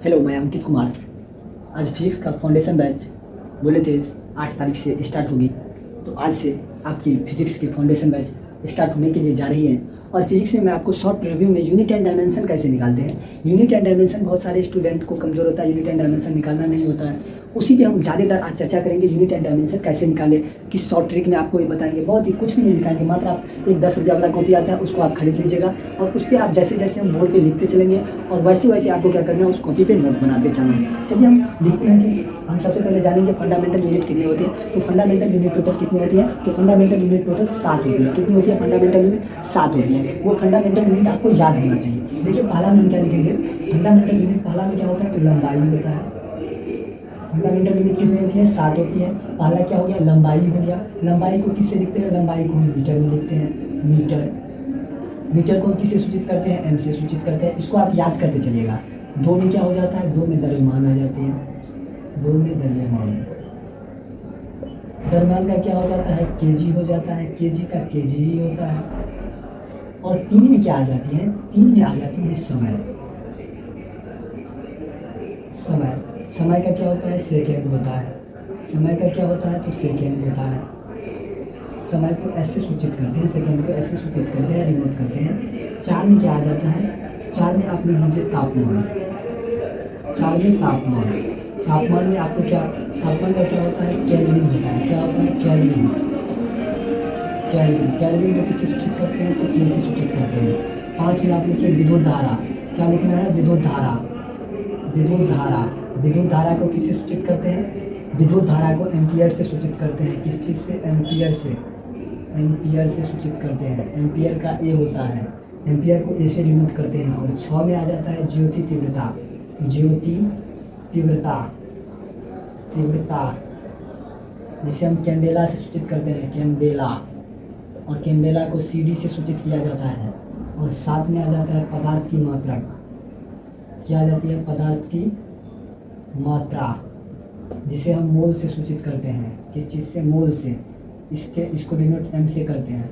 Hello, मैं अंकित कुमार। आज physics का फाउंडेशन बैच बोले थे 8 तारीख से स्टार्ट होगी, तो आज से आपकी फिजिक्स की फाउंडेशन बैच स्टार्ट होने के लिए जा रही है। और फिजिक्स में मैं आपको शॉर्ट रिव्यू में यूनिट एंड डायमेंशन कैसे निकालते हैं। यूनिट एंड डायमेंशन बहुत सारे स्टूडेंट को कमज़ोर होता है, यूनिट एंड डायमेंशन निकालना नहीं होता है। उसी पे हम ज़्यादातर आज चर्चा करेंगे, यूनिट एंड डायमेंशन कैसे निकालें, किस शॉर्ट ट्रिक में आपको ये बताएंगे। बहुत ही कुछ भी नहीं दिखाएंगे, मात्र आप एक 10 रुपये वाला कॉपी आता है, उसको आप खरीद लीजिएगा और उस पर आप जैसे जैसे हम बोर्ड पे लिखते चलेंगे और वैसे वैसे आपको क्या करना है, उस कॉपी पे नोट बनाते चलना है। चलिए हम देखते हैं कि हम सबसे पहले जानेंगे फंडामेंटल यूनिट कितनी होती है। तो फंडामेंटल यूनिट टोटल कितनी होती है, तो फंडामेंटल यूनिट टोटल 7 होती है। कितनी होती है फंडामेंटल यूनिट, 7 होती है। वो फंडामेंटल यूनिट आपको याद होना चाहिए। देखिए पहला में हम क्या लिखेंगे, फंडामेंटल यूनिट पहला में क्या होता है, तो लंबाई होता है। फंडामेंटल यूनिट कितनी होती है, 7 होती है। पहला क्या हो गया, लंबाई हो गया। लंबाई को किससे लिखते हैं, लंबाई को हम मीटर में लिखते हैं। मीटर, मीटर को किससे सूचित करते हैं, एम से सूचित करते हैं। इसको आप याद करते चलिएगा। 2 में क्या हो जाता है, 2 में द्रव्यमान आ जाती है। 2 में द्रव्यमान, द्रव्यमान का क्या हो जाता है, केजी हो जाता है। केजी का केजी ही होता है। और 3 में क्या आ जाती है, 3 में आ जाती है समय। समय, समय का क्या होता है, सेकेंड होता है। समय का क्या होता है, तो सेकेंड होता है। समय को ऐसे सूचित करते हैं, सेकेंड को ऐसे सूचित करते हैं, रिनोट करते हैं। 4 में क्या आ जाता है, 4 में आप लिख दीजिए तापमान। 4 में तापमान, तापमान में आपको क्या, तापमान का क्या होता है, केल्विन होता है। क्या होता है, केल्विन। केल्विन, केल्विन को किससे सूचित करते हैं, तो के से सूचित करते हैं। 5 में आप लिखिए विद्युत धारा। क्या लिखना है, विद्युत धारा। विद्युत धारा, विद्युत धारा को किससे सूचित करते हैं, विद्युत धारा को एम्पियर से सूचित करते हैं। किस चीज़ से, एम्पियर से। एम्पियर से सूचित करते हैं। एम्पियर का ए होता है, एम्पियर को ए से डिनोट करते हैं। और 6 में आ जाता है ज्योति तीव्रता। ज्योति तीव्रता, तीव्रता जिसे हम कैंडेला से सूचित करते हैं, कैंडेला। और कैंडेला को सीडी से सूचित किया जाता है। और 7 में आ जाता है पदार्थ की मात्रक। क्या आ जाती है, पदार्थ की मात्रा, जिसे हम मोल से सूचित करते हैं। किस चीज़ से, मोल से। इसको डिनोट एम से करते हैं।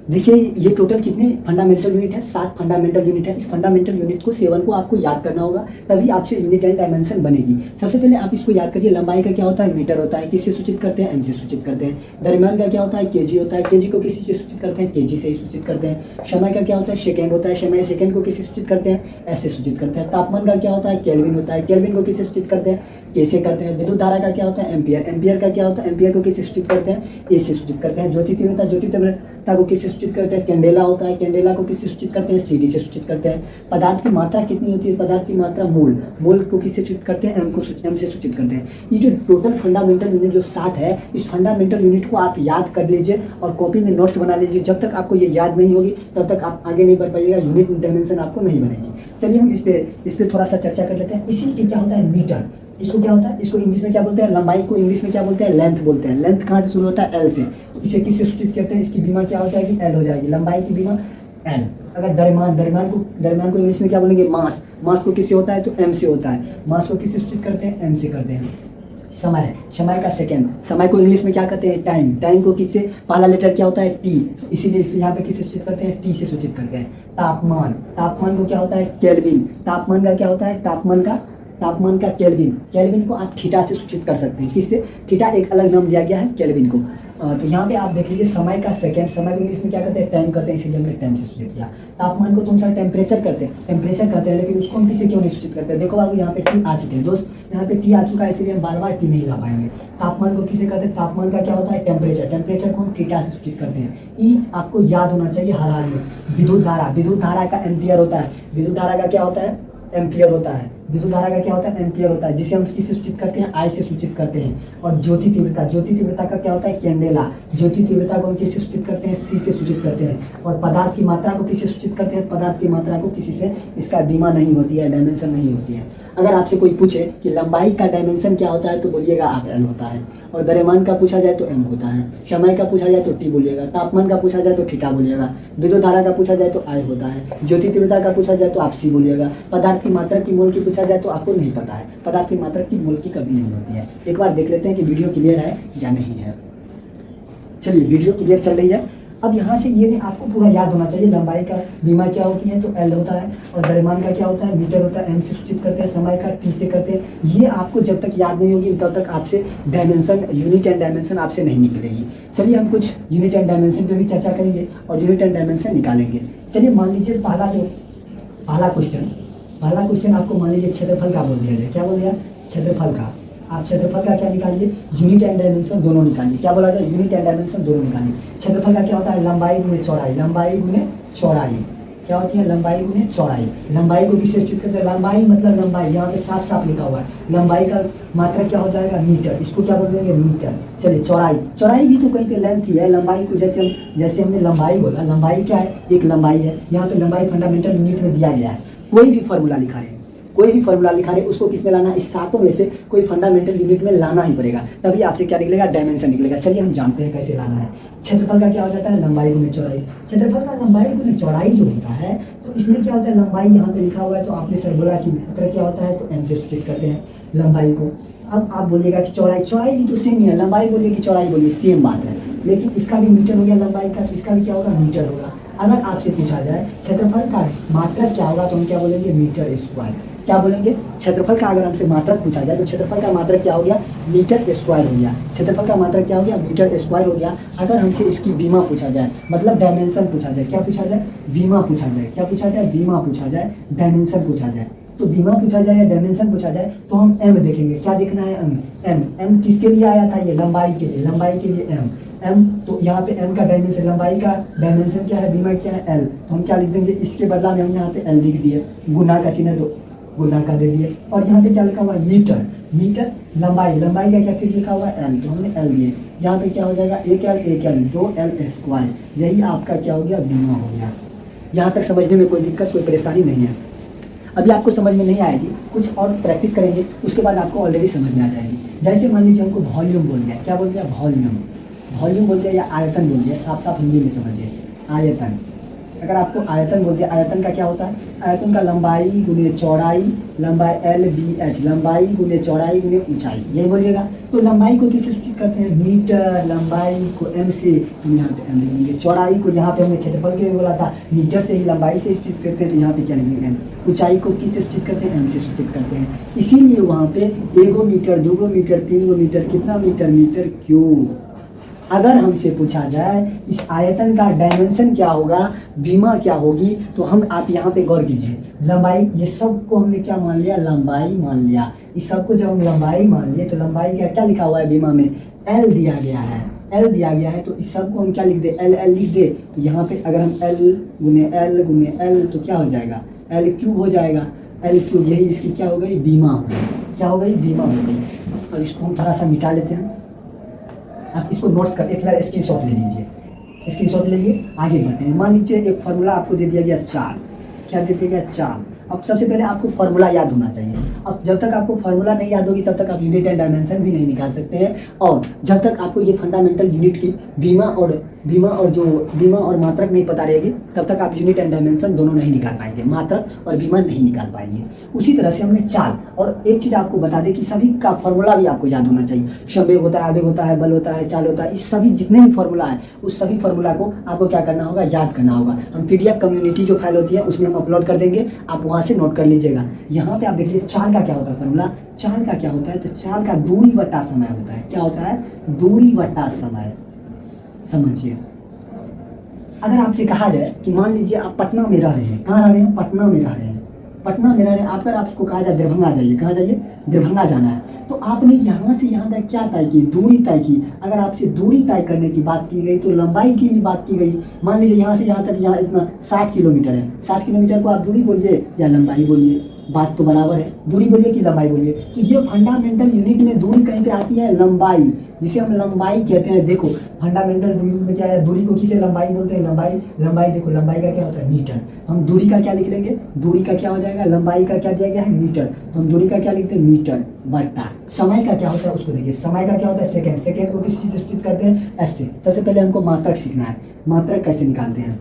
देखिए ये टोटल कितने फंडामेंटल यूनिट है, 7 फंडामेंटल यूनिट है। इस फंडामेंटल यूनिट को 7 को आपको याद करना होगा, तभी आपसे यूनिट एंड डायमेंशन बनेगी। सबसे पहले आप इसको याद करिए। लंबाई का क्या होता है, मीटर होता है। किससे सूचित करते हैं, एम से सूचित करते हैं। द्रव्यमान का क्या होता है, केजी होता है। केजी को किसी से सूचित करते हैं, केजी से ही सूचित करते हैं। समय का क्या होता है, सेकेंड होता है। समय, सेकेंड को किससे सूचित करते हैं, ऐसे सूचित करते हैं। तापमान का क्या होता है, केल्विन होता है। केल्विन को किससे सूचित करते हैं, कैसे करते हैं। विद्युत धारा का क्या होता है, एम्पियर। एम्पियर का क्या होता है, एम्पियर को किससे सूचित करते हैं, ए से सूचित करते हैं। ज्योति तीव्रता, ज्योति तीव्रता को किससे सूचित करते हैं, कैंडेला होता है। कैंडेला को किससे सूचित करते हैं, सीडी से सूचित करते हैं। पदार्थ की मात्रा कितनी होती है, पदार्थ की मात्रा मोल। मोल को किससे सूचित करते हैं, एम से सूचित करते हैं। ये जो टोटल फंडामेंटल यूनिट जो 7 है, इस फंडामेंटल यूनिट को आप याद कर लीजिए और कॉपी में नोट्स बना लीजिए। जब तक आपको ये याद नहीं होगी तब तक आप आगे नहीं बढ़ पाइएगा, यूनिट डायमेंशन आपको नहीं बनेगी। चलिए हम इस पे थोड़ा सा चर्चा कर लेते हैं। इसी के क्या होता है, मीटर। इसको क्या होता है, इसको इंग्लिश में क्या बोलते हैं, लंबाई को इंग्लिश में क्या बोलते हैं, लेंथ बोलते हैं। लेंथ कहाँ से शुरू होता है, एल से। इसे किससे सूचित करते हैं, इसकी बीमा क्या हो जाएगी, एल हो जाएगी। लंबाई की बीमा एल। अगर द्रव्यमान, द्रव्यमान को इंग्लिश में क्या बोलेंगे, मास। मास को किससे होता है, तो एम से होता है। मास को किससे सूचित करते हैं, एम से करते हैं। समय, समय का सेकेंड। समय को इंग्लिश में क्या कहते हैं, टाइम। टाइम को किससे, पहला लेटर क्या होता है, टी, इसीलिए इसलिए यहाँ पे किससे सूचित करते हैं, टी से सूचित करते हैं। तापमान, तापमान को क्या होता है, केल्विन। तापमान का क्या होता है, तापमान का केल्विन। केल्विन को आप थीटा से सूचित कर सकते हैं। किससे, थीटा एक अलग नाम दिया गया है केल्विन को। तो यहाँ पे आप देख लीजिए समय का सेकंड। समय को इंग्लिश में क्या कहते हैं, टाइम कहते हैं, इसीलिए हमने टाइम से सूचित किया। तापमान को तो हम सर टेम्परेचर कहते हैं, लेकिन उसको हम किससे क्यों नहीं सूचित करते हैं। देखो बाबू यहाँ पे टी आ चुके हैं दोस्त, यहाँ पे टी आ चुका है, इसलिए हम बार बार टी नहीं ला पाएंगे। तापमान को किसे कहते हैं, तापमान का क्या होता है, टेम्परेचर। टेम्परेचर को हम थीटा से सूचित करते हैं। ये आपको याद होना चाहिए हर हाल में। विद्युत धारा, विद्युत धारा का एम्पियर होता है। विद्युत धारा का क्या होता है, एम्पियर होता है। विद्युत धारा का क्या होता है, एम्पियर होता है, जिसे हम किससे सूचित करते हैं, आई से सूचित करते हैं। और ज्योति तीव्रता, ज्योति तीव्रता का क्या होता है, कैंडेला। ज्योति तीव्रता को हम किससे सूचित करते हैं, सी से सूचित करते हैं। और पदार्थ की मात्रा को किससे सूचित करते हैं, पदार्थ की मात्रा को किसी से, इसका बीमा नहीं होती है, डायमेंशन नहीं होती है। अगर आपसे कोई पूछे कि लंबाई का डायमेंशन क्या होता है, तो बोलिएगा आप एल होता है। और द्रव्यमान का पूछा जाए तो एम होता है। समय का पूछा जाए तो टी बोलिएगा। तापमान का पूछा जाए तो थीटा बोलिएगा। विद्युत धारा का पूछा जाए तो आई होता है। ज्योति तीव्रता का पूछा जाए तो आप सी बोलिएगा। पदार्थ की मात्रा की मोल की पूछा जाए तो आपको नहीं पता है। पदार्थ की मात्रा की मोल की कभी नहीं होती है। एक बार देख लेते हैं कि वीडियो क्लियर है या नहीं है। चलिए वीडियो क्लियर चल रही है। अब यहाँ से ये नहीं, आपको पूरा याद होना चाहिए लंबाई का बीमा क्या होती है तो एल होता है, और द्रव्यमान का क्या होता है मीटर होता है, एम से सूचित करते हैं, समय का टी से करते हैं। ये आपको जब तक याद नहीं होगी तब तक आपसे डायमेंशन, यूनिट एंड डायमेंशन आपसे नहीं निकलेगी। चलिए हम कुछ यूनिट एंड डायमेंशन पे भी चर्चा करेंगे और यूनिट एंड डायमेंशन निकालेंगे। चलिए मान लीजिए पहला क्वेश्चन आपको मान लीजिए क्षेत्रफल का बोल दिया जाए। क्या बोल दिया? क्षेत्रफल का। आप क्षेत्रफल का क्या निकालिए? यूनिट एंड डायमेंशन दोनों निकालिए। क्या बोला जाए? यूनिट एंड डायमेंशन दोनों निकालिए। क्षेत्रफल का क्या होता है? लंबाई गुने चौड़ाई। लंबाई गुने चौड़ाई क्या होती है? लंबाई गुने चौड़ाई। लंबाई को किससे सूचित करते हैं? लंबाई मतलब लंबाई, यहाँ पे साफ साफ लिखा हुआ है। लंबाई का मात्रक क्या हो जाएगा? मीटर। इसको क्या बोल देंगे? मीटर। चलिए चौड़ाई भी तो कहीं पे लेंथ ही है। लंबाई को जैसे हमने लंबाई बोला, लंबाई क्या है? एक लंबाई है। यहाँ पे लंबाई फंडामेंटल यूनिट में दिया गया है। कोई भी फॉर्मूला लिखा रहे उसको किस में लाना? इस सातों में से कोई फंडामेंटल यूनिट में लाना ही पड़ेगा, तभी आपसे क्या निकलेगा? डायमेंशन निकलेगा। चलिए हम जानते हैं कैसे लाना है। क्षेत्रफल का क्या हो जाता है? लंबाई गुने चौड़ाई। क्षेत्रफल का लंबाई गुने चौड़ाई जो होता है तो इसमें क्या होता है? लंबाई यहाँ पे लिखा हुआ है तो आपने सर बोला कि मात्रक क्या होता है तो एम से सूचित करते हैं लंबाई को। अब आप बोलिएगा कि चौड़ाई भी तो सेम ही है। लंबाई बोलिए कि चौड़ाई बोलिए, सेम बात है, लेकिन इसका भी मीटर हो गया लंबाई का, तो इसका भी क्या होगा? मीटर होगा। अगर आपसे पूछा जाए क्षेत्रफल का मात्रक क्या होगा तो हम क्या बोलेंगे? Metre square. क्या बोलेंगे? क्षेत्रफल का अगर हमसे मात्रक पूछा जाए तो क्षेत्रफल का मात्रक क्या हो गया? मीटर स्क्वायर हो गया। क्षेत्रफल का मात्रक क्या हो गया? मीटर स्क्वायर हो गया। अगर हमसे इसकी बीमा पूछा जाए, मतलब डायमेंशन पूछा जाए, क्या पूछा जाए? बीमा पूछा जाए। क्या पूछा जाए? बीमा पूछा जाए, डायमेंशन पूछा जाए। तो बीमा पूछा जाए या डायमेंशन पूछा जाए तो हम एम देखेंगे। क्या देखना है? एम किसके लिए आया था? ये लंबाई के लिए। लंबाई के लिए एम तो यहाँ पे एम का डायमेंशन, लंबाई का डायमेंशन क्या है? बीमा क्या है? एल। तो हम क्या लिख देंगे? इसके बदला में हम यहाँ पे एल लिख दिए, गुना का चिन्ह तो गुना का दे दिए। और यहाँ पे क्या लिखा हुआ है? मीटर लंबाई का क्या फिर लिखा हुआ है? एल, तो हमने एल दिए। यहाँ पे क्या हो जाएगा? एक एल 2L स्क्वायर। यही आपका क्या हो गया? बीमा हो गया। यहाँ तक समझने में कोई दिक्कत, कोई परेशानी नहीं है। अभी आपको समझ में नहीं आएगी, कुछ और प्रैक्टिस करेंगे उसके बाद आपको ऑलरेडी समझ में आ जाएगी। जैसे मान लीजिए हमको वॉल्यूम बोल दिया। क्या बोल दिया? वॉल्यूम बोल दिया या आयतन बोल दिया। साफ साफ हिंदी में समझिए, आयतन। अगर आपको आयतन बोल दिया, आयतन का क्या होता है? आयतन का लंबाई गुने चौड़ाई, लंबाई LBH, लंबाई गुने चौड़ाई गुने ऊंचाई, यही बोलिएगा। तो लंबाई को किससे सूचित करते हैं? मीटर। लंबाई को M से, यहाँ पे M लिखेंगे। चौड़ाई को यहाँ पे हमने क्षेत्रफल के लिए बोला था, मीटर से ही लंबाई से सूचित करते हैं, तो यहाँ पे क्या लिखेंगे? M। ऊंचाई को किससे सूचित करते हैं? M से सूचित करते हैं। इसीलिए वहाँ पे 1 मीटर, 2 मीटर, 3 मीटर, कितना मीटर? Metre cube. अगर हमसे पूछा जाए इस आयतन का डायमेंशन क्या होगा, बीमा क्या होगी, तो हम आप यहाँ पे गौर कीजिए। लंबाई, ये सब को हमने क्या मान लिया? लंबाई मान लिया। इस सब को जब हम लंबाई मान लिए तो लंबाई का क्या लिखा हुआ है बीमा में? एल दिया गया है। तो इस सब को हम क्या लिख दे? एल लिख दे। तो यहाँ पे अगर हम एल गुने एल तो क्या हो जाएगा? एल क्यूब हो जाएगा। एल क्यूब, यही इसकी क्या हो गई? बीमा हो गई। क्या हो गई? बीमा हो गई। और इसको हम थोड़ा सा मिटा लेते हैं। आप इसको नोट्स कर, एक बार स्क्रीनशॉट ले लीजिए। स्क्रीनशॉट ले लिए, आगे बढ़ते हैं। मान लीजिए एक फार्मूला आपको दे दिया गया चाल। क्या दे दिया गया? चाल। अब सबसे पहले आपको फार्मूला याद होना चाहिए। अब जब तक आपको फार्मूला नहीं याद होगी तब तक आप यूनिट एंड डायमेंशन भी नहीं निकाल सकते हैं। और जब तक आपको ये फंडामेंटल यूनिट की बीमा और मात्रक नहीं पता रहेगी तब तक आप यूनिट एंड डायमेंशन दोनों नहीं निकाल पाएंगे, मात्रक और बीमा नहीं निकाल पाएंगे। उसी तरह से हमने चाल, और एक चीज़ आपको बता दें कि सभी का फार्मूला भी आपको याद होना चाहिए। संवेग होता है, आवेग होता है, बल होता है, चाल होता है, इस सभी जितने भी फार्मूला है उस सभी फार्मूला को आपको क्या करना होगा? याद करना होगा। हम PDF कम्युनिटी जो फाइल होती है उसमें हम अपलोड कर देंगे, आप वहाँ से नोट कर लीजिएगा। यहाँ पे आप देखिए चाल का क्या होता है फार्मूला। चाल का क्या होता है? तो चाल का दूरी बटा समय होता है। क्या होता है? दूरी बटा समय। समझिए, अगर आपसे कहा जाए कि मान लीजिए आप पटना में रह रहे हैं, कहाँ रह रहे हैं? पटना में रह रहे हैं। अगर आपको कहा जाए दरभंगा जाइए, कहाँ जाइए? दरभंगा जाना है, तो आपने यहाँ से यहाँ तक क्या तय की? दूरी तय की। अगर आपसे दूरी तय करने की बात की गई तो लंबाई की भी बात की गई। मान लीजिए यहाँ से यहाँ तक, यहाँ इतना 60 किलोमीटर है। 60 किलोमीटर को आप दूरी बोलिए या लंबाई बोलिए, बात तो बराबर है। दूरी बोलिए कि लंबाई बोलिए। तो ये फंडामेंटल यूनिट में दूरी कहीं पे आती है? लंबाई, जिसे हम लंबाई कहते हैं। देखो फंडामेंटल यूनिट में क्या है? दूरी को किसे लंबाई बोलते हैं? लंबाई देखो, लंबाई का क्या होता है? मीटर। तो हम दूरी का क्या लिख लेंगे? दूरी का क्या हो जाएगा? लंबाई का क्या दिया गया है? मीटर। तो हम दूरी का क्या लिखते हैं? मीटर बटा। समय का क्या होता है उसको देखिए। समय का क्या होता है? सेकेंड। सेकेंड को किस चीज़ से सूचित करते हैं? एस से। सबसे पहले हमको मात्रक सीखना है। मात्रक कैसे निकालते हैं?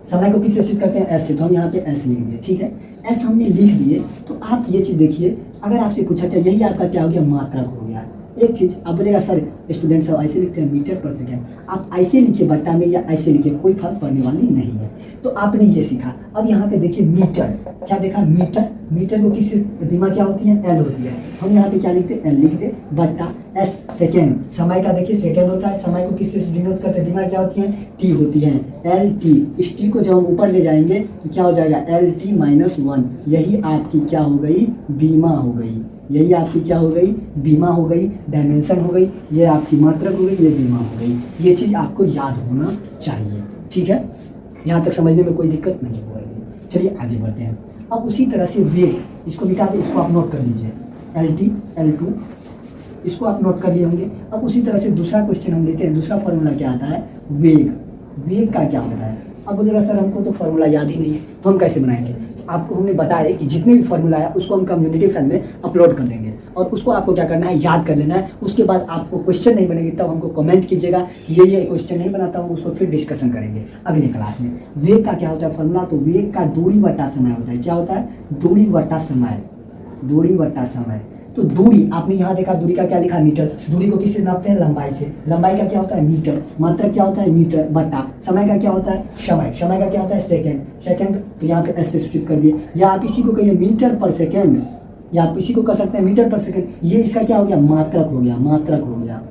समय को किससे सूचित करते हैं? एस से। तो हम यहाँ पे एस लिख दिए, ठीक है। एस हमने लिख दिए। तो आप ये चीज़ देखिए, अगर आपसे पूछा जाए, यही आपका क्या हो गया? मात्रक हो गया। एक चीज़ आप बोलेगा सर स्टूडेंट सब ऐसे लिखते हैं मीटर पर सेकेंड, आप ऐसे लिखिए बट्टा में या ऐसे लिखिए, कोई फर्क पड़ने वाली नहीं है। तो आपने ये सीखा। अब यहाँ पे देखिए मीटर, क्या देखा मीटर, मीटर को किस बीमा क्या होती है, एल होती है। हम यहाँ पे क्या लिखते हैं, एल लिख दे, बट्टा एस सेकेंड, समय का देखिए सेकेंड होता है, समय को किससे डिनोट करते हैं, बीमा क्या होती है, टी होती है, एल टी। इस टी को जब हम ऊपर ले जाएंगे तो क्या हो जाएगा, एल टी माइनस वन। यही आपकी क्या हो गई, बीमा हो गई। यही आपकी क्या हो गई, बीमा हो गई, डायमेंशन हो गई, ये आपकी मात्रक हो गई, ये बीमा हो गई। ये चीज़ आपको याद होना चाहिए, ठीक है। यहाँ तक समझने में कोई दिक्कत नहीं होगी। चलिए आगे बढ़ते हैं। अब उसी तरह से वेग, इसको निकाल दे, इसको आप नोट कर लीजिए, एल टी एल टू, इसको आप नोट कर लिए होंगे। अब उसी तरह से दूसरा क्वेश्चन हम लेते हैं। दूसरा फॉर्मूला क्या आता है, वेग। वेग का क्या होता है। अब बोलेगा सर हमको तो फॉर्मूला याद ही नहीं है, तो हम कैसे बनाएंगे। आपको हमने बताया कि जितने भी फॉर्मूला है उसको हम कम्युनिटी फाइल में अपलोड कर देंगे, और उसको आपको क्या करना है, याद कर लेना है। उसके बाद आपको क्वेश्चन नहीं बनेगी तब हमको कमेंट कीजिएगा कि ये क्वेश्चन नहीं बनाता हूँ, उसको फिर डिस्कशन करेंगे अगले क्लास में। वेग का क्या होता है फॉर्मूला, तो वेग का दूरी बटा समय होता है। क्या होता है, दूरी बटा समय, दूरी बटा समय। तो दूरी आपने यहाँ देखा, दूरी का क्या लिखा, मीटर। दूरी को किससे नापते हैं, लंबाई से। लंबाई का क्या होता है, मीटर। मात्रक क्या होता है, मीटर बटा समय का क्या होता है, समय। समय का क्या होता है, सेकंड। सेकंड तो यहाँ पे ऐसे सूचित कर दिए, या आप इसी को कहिए मीटर पर सेकंड, या आप इसी को कह सकते हैं मीटर पर सेकंड। ये इसका क्या हो गया, मात्रक हो गया, मात्रक हो गया।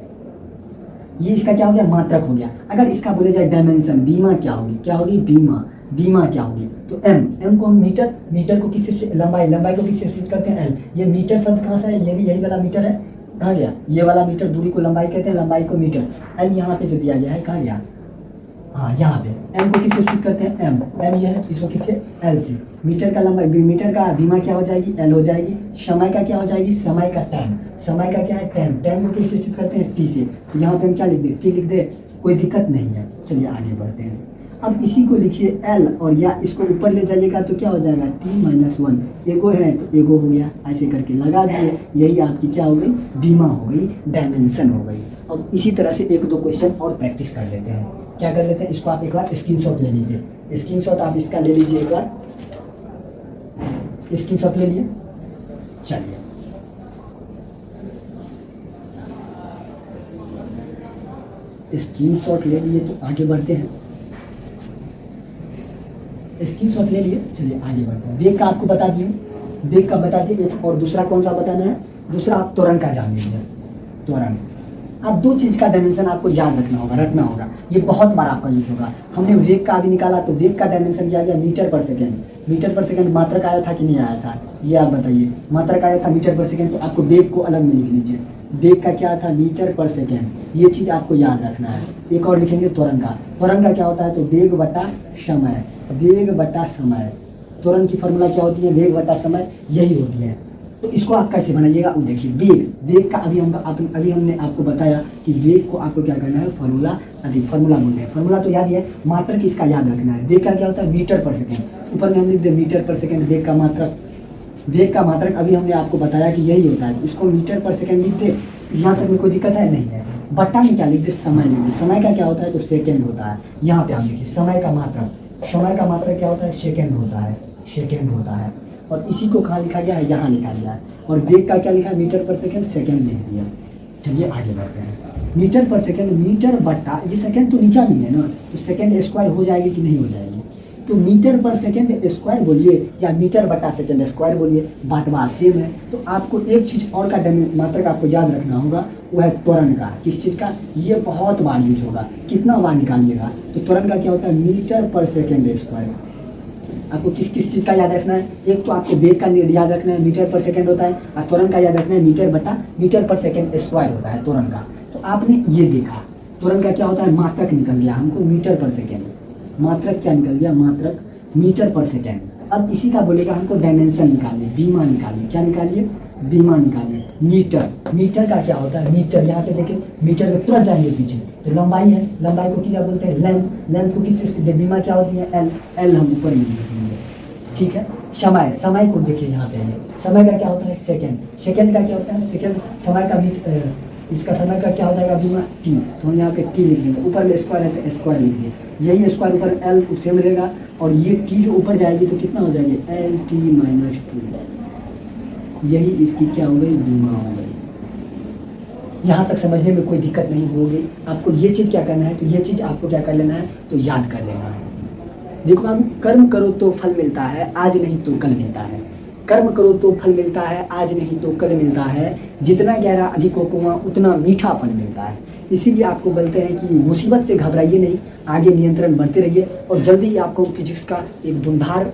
ये इसका क्या हो गया, मात्रक हो गया। अगर इसका बोले जाए डायमेंशन, बीमा क्या होगी, क्या होगी, बीमा। बीमा क्या होगी, तो एम। एम को हम मीटर, मीटर को किससे, लंबाई, लंबाई को किससे सूचित करते हैं, एल। ये मीटर शब्द कहाँ से है, ये भी यही वाला मीटर है, कहाँ गया, ये वाला मीटर। दूरी को लंबाई कहते हैं, लंबाई को मीटर। एल यहाँ पे जो दिया गया है, कहाँ गया, हाँ यहाँ पे। एम को किससे सूचित करते हैं, एम। एम ये है, इसको किससे, एल से। मीटर का लंबाई, मीटर का बीमा क्या हो जाएगी, एल हो जाएगी। समय का क्या हो जाएगी, समय का टाइम। समय का क्या है, टाइम। टाइम को किससे सूचित करते हैं, टी से। तो यहाँ पे हम क्या लिख दे, टी लिख दे, कोई दिक्कत नहीं है। चलिए आगे बढ़ते हैं। अब इसी को लिखिए एल, और या इसको ऊपर ले जाइएगा तो क्या हो जाएगा, टी माइनस वन। एगो है तो एगो हो गया, ऐसे करके लगा दिए। यही आपकी क्या हो गई, बीमा हो गई, डायमेंशन हो गई। और इसी तरह से एक दो क्वेश्चन और प्रैक्टिस कर लेते हैं। क्या कर लेते हैं, इसको आप एक बार स्क्रीनशॉट ले लीजिए। स्क्रीनशॉट आप इसका ले लीजिए, एक बार स्क्रीनशॉट ले लिए। चलिए स्क्रीनशॉट ले लिए तो आगे बढ़ते हैं। स्क्रीनशॉट ले लिए, चलिए आगे बढ़ते हैं। वेग का आपको बता दिए, वेग का बता दिए। एक और दूसरा कौन सा बताना है, दूसरा आप त्वरण का जान लीजिए। त्वरण, आप दो चीज़ का डायमेंशन आपको याद रखना होगा, रखना होगा। ये बहुत बार आपका यूज होगा। हमने वेग का अभी निकाला, तो वेग का डायमेंशन क्या गया, मीटर पर सेकेंड। मीटर पर सेकेंड मात्रक आया था कि नहीं आया था, ये आप बताइए। मात्रक आया था मीटर पर सेकेंड, तो आपको वेग को अलग में लिख लीजिए। वेग का क्या था, मीटर पर सेकेंड। ये चीज़ आपको याद रखना है। एक और लिखेंगे त्वरण का। त्वरण का क्या होता है, तो वेग बटा समय, वेग बटा समय। त्वरण की फॉर्मूला क्या होती है, वेग बटा समय, यही होती है। तो इसको आप कैसे बनाइएगा, वो देखिए। वेग, वेग का अभी हमने आपको बताया कि वेग को आपको क्या करना है, फॉर्मूला, फॉर्मूला बोलते हैं। फॉर्मूला तो याद है, मात्रक इसका याद रखना है। वेग का क्या होता है, मीटर पर सेकेंड। ऊपर में हम लिख दे मीटर पर सेकेंड, वेग का मात्रक। वेग का मात्रक अभी हमने आपको बताया कि यही होता है, तो इसको मीटर पर सेकेंड लिख दे। यहाँ तक में कोई दिक्कत है, नहीं है। बट्टा में क्या लिख दे, समय लिख दे। समय का क्या होता है, तो सेकेंड होता है। यहाँ पे आप देखिए समय का मात्रक, समय का मात्रक क्या होता है, सेकेंड होता है, सेकेंड होता है। और इसी को कहाँ लिखा गया है, यहाँ लिखा गया है। और वेग का क्या लिखा है, मीटर पर सेकेंड, सेकेंड लिख दिया। चलिए आगे बढ़ते हैं। मीटर पर सेकेंड, मीटर बट्टा, ये सेकेंड तो नीचा में है ना, तो सेकेंड स्क्वायर हो जाएगी कि नहीं हो जाएगी, तो मीटर पर सेकेंड स्क्वायर बोलिए या मीटर बट्टा सेकेंड स्क्वायर बोलिए, बात सेम है। तो आपको एक चीज़ और का मात्रक आपको याद रखना होगा, वो है त्वरण का। किस चीज़ का, ये बहुत बार यूज होगा, कितना बार निकालिएगा। तो त्वरण का क्या होता है, मीटर पर सेकेंड स्क्वायर। आपको किस किस चीज़ का याद रखना है, एक तो आपको वेग का याद रखना है, मीटर पर सेकेंड होता है, और त्वरण का याद रखना है, मीटर पर सेकेंड स्क्वायर होता है त्वरण का। तो आपने ये देखा, त्वरण का क्या होता है, मात्रक निकल गया हमको मीटर पर सेकेंड। मात्रक क्या निकल गया, मात्रक मीटर पर सेकेंड। अब इसी का बोलेगा हमको डायमेंशन निकालिए, बीमा निकालिए। क्या निकालिए, बीमा निकालिए। मीटर, मीटर का क्या होता है, मीटर, यहाँ पे देखिए मीटर में तुरंत जाएंगे पीछे, तो लंबाई है। लंबाई को क्या बोलते हैं, लेंथ। लेंथ को किससे, बीमा क्या होती है, एल। एल हम ऊपर में लिखेंगे, ठीक है। समय, समय को देखिए यहाँ पे है, समय का क्या होता है, सेकेंड। सेकेंड का क्या होता है, सेकेंड। समय का इसका समय का क्या हो जाएगा, बीमा टी, तो हम यहाँ पे टी लिख देंगे। ऊपर में स्क्वायर है तो स्क्वायर लिख दिए, यही स्क्वायर ऊपर एल उससे मिलेगा, और ये टी जो ऊपर जाएगी तो कितना हो जाएगी, एल टी माइनस टू। यही इसकी क्या हो गई, बीमा हो गई। यहाँ तक समझने में कोई दिक्कत नहीं होगी। आपको ये चीज़ क्या करना है, तो ये चीज़ आपको क्या कर लेना है, तो याद कर लेना है। देखो आप कर्म करो तो फल मिलता है, आज नहीं तो कल मिलता है। कर्म करो तो फल मिलता है, आज नहीं तो कल मिलता है। जितना गहरा अधिक हो कुआं उतना मीठा फल मिलता है। इसीलिए आपको बोलते हैं कि मुसीबत से घबराइए नहीं, आगे नियंत्रण बढ़ते रहिए और जल्दी ही आपको फिजिक्स का एक धुंधार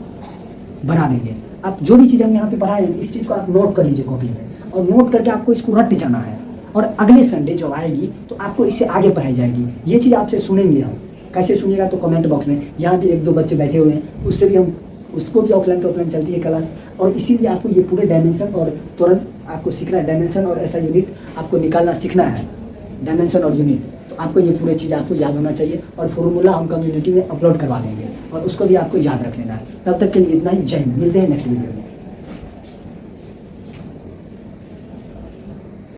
बना देंगे। आप जो भी चीज़ हम यहाँ पे पढ़ाए हैं इस चीज़ को आप नोट कर लीजिए कॉपी में, और नोट करके आपको इसको रट जाना है। और अगले संडे जब आएगी तो आपको इससे आगे पढ़ाई जाएगी। ये चीज़ आपसे सुनेंगे हम, कैसे सुनिएगा तो कमेंट बॉक्स में, यहाँ भी 1-2 बच्चे बैठे हुए हैं, उससे भी हम उसको भी ऑफलाइन तो ऑफलाइन चलती है क्लास। और इसीलिए आपको ये पूरे डायमेंशन और तुरंत आपको सीखना है। डायमेंशन और ऐसा यूनिट आपको निकालना सीखना है, डायमेंशन और यूनिट। तो आपको ये पूरी चीज़ आपको याद होना चाहिए और फॉर्मूला हम कम्युनिटी में अपलोड करवा देंगे और उसको भी आपको याद रख लेना है। तब तक के लिए इतना ही। जय हिंद। मिलते हैं नेक्स्ट वीडियो में।